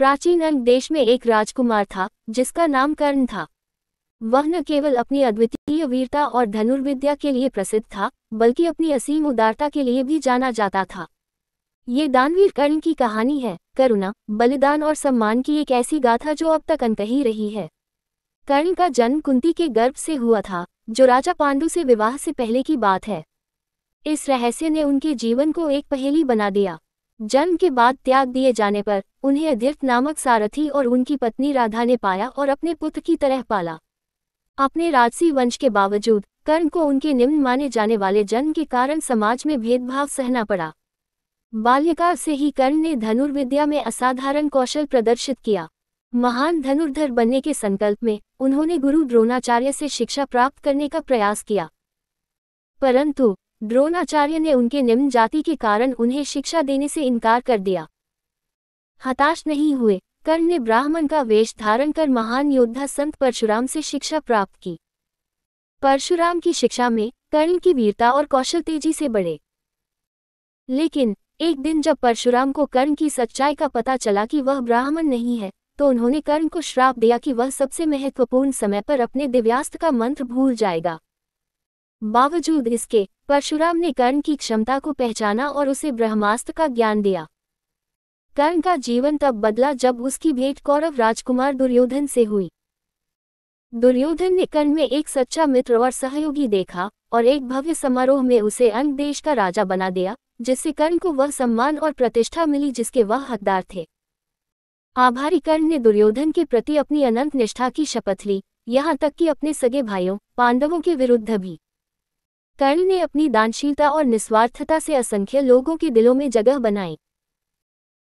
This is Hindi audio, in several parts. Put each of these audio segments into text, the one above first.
प्राचीन अंग देश में एक राजकुमार था जिसका नाम कर्ण था। वह न केवल अपनी अद्वितीय वीरता और धनुर्विद्या के लिए प्रसिद्ध था, बल्कि अपनी असीम उदारता के लिए भी जाना जाता था। ये दानवीर कर्ण की कहानी है, करुणा, बलिदान और सम्मान की एक ऐसी गाथा जो अब तक अनकही रही है। कर्ण का जन्म कुंती के गर्भ से हुआ था, जो राजा पांडु से विवाह से पहले की बात है। इस रहस्य ने उनके जीवन को एक पहेली बना दिया। जन्म के बाद त्याग दिए जाने पर उन्हें अधीर्त नामक सारथी और उनकी पत्नी राधा ने पाया और अपने पुत्र की तरह पाला। अपने राजसी वंश के बावजूद कर्ण को उनके निम्न माने जाने वाले जन्म के कारण समाज में भेदभाव सहना पड़ा। बाल्यकाल से ही कर्ण ने धनुर्विद्या में असाधारण कौशल प्रदर्शित किया। महान धनुर्धर बनने के संकल्प में उन्होंने गुरु द्रोणाचार्य से शिक्षा प्राप्त करने का प्रयास किया, परंतु द्रोणाचार्य ने उनके निम्न जाति के कारण उन्हें शिक्षा देने से इनकार कर दिया। हताश नहीं हुए, कर्ण ने ब्राह्मण का वेश धारण कर महान योद्धा संत परशुराम से शिक्षा प्राप्त की। परशुराम की शिक्षा में कर्ण की वीरता और कौशल तेजी से बढ़े। लेकिन एक दिन जब परशुराम को कर्ण की सच्चाई का पता चला कि वह ब्राह्मण नहीं है, तो उन्होंने कर्ण को श्राप दिया कि वह सबसे महत्वपूर्ण समय पर अपने दिव्यास्त्र का मंत्र भूल जाएगा। बावजूद इसके परशुराम ने कर्ण की क्षमता को पहचाना और उसे ब्रह्मास्त्र का ज्ञान दिया। कर्ण का जीवन तब बदला जब उसकी भेंट कौरव राजकुमार दुर्योधन से हुई। दुर्योधन ने कर्ण में एक सच्चा मित्र और सहयोगी देखा और एक भव्य समारोह में उसे अंग देश का राजा बना दिया, जिससे कर्ण को वह सम्मान और प्रतिष्ठा मिली जिसके वह हकदार थे। आभारी कर्ण ने दुर्योधन के प्रति अपनी अनंत निष्ठा की शपथ ली, यहाँ तक कि अपने सगे भाइयों पांडवों के विरुद्ध भी। कर्ण ने अपनी दानशीलता और निस्वार्थता से असंख्य लोगों के दिलों में जगह बनाई।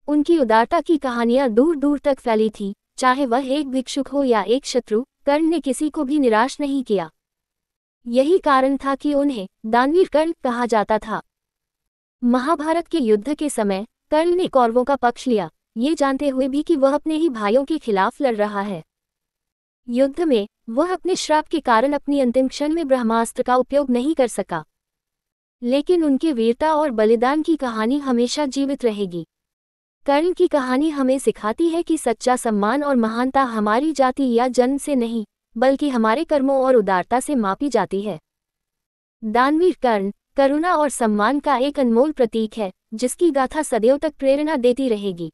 उनकी उदारता की कहानियां दूर दूर तक फैली थी, चाहे वह एक भिक्षुक हो या एक शत्रु, कर्ण ने किसी को भी निराश नहीं किया। यही कारण था कि उन्हें दानवीर कर्ण कहा जाता था। महाभारत के युद्ध के समय कर्ण ने कौरवों का पक्ष लिया, ये जानते हुए भी कि वह अपने ही भाइयों के खिलाफ लड़ रहा है। युद्ध में वह अपने श्राप के कारण अपनी अंतिम क्षण में ब्रह्मास्त्र का उपयोग नहीं कर सका, लेकिन उनकी वीरता और बलिदान की कहानी हमेशा जीवित रहेगी। कर्ण की कहानी हमें सिखाती है कि सच्चा सम्मान और महानता हमारी जाति या जन्म से नहीं, बल्कि हमारे कर्मों और उदारता से मापी जाती है। दानवीर कर्ण करुणा और सम्मान का एक अनमोल प्रतीक है, जिसकी गाथा सदैव तक प्रेरणा देती रहेगी।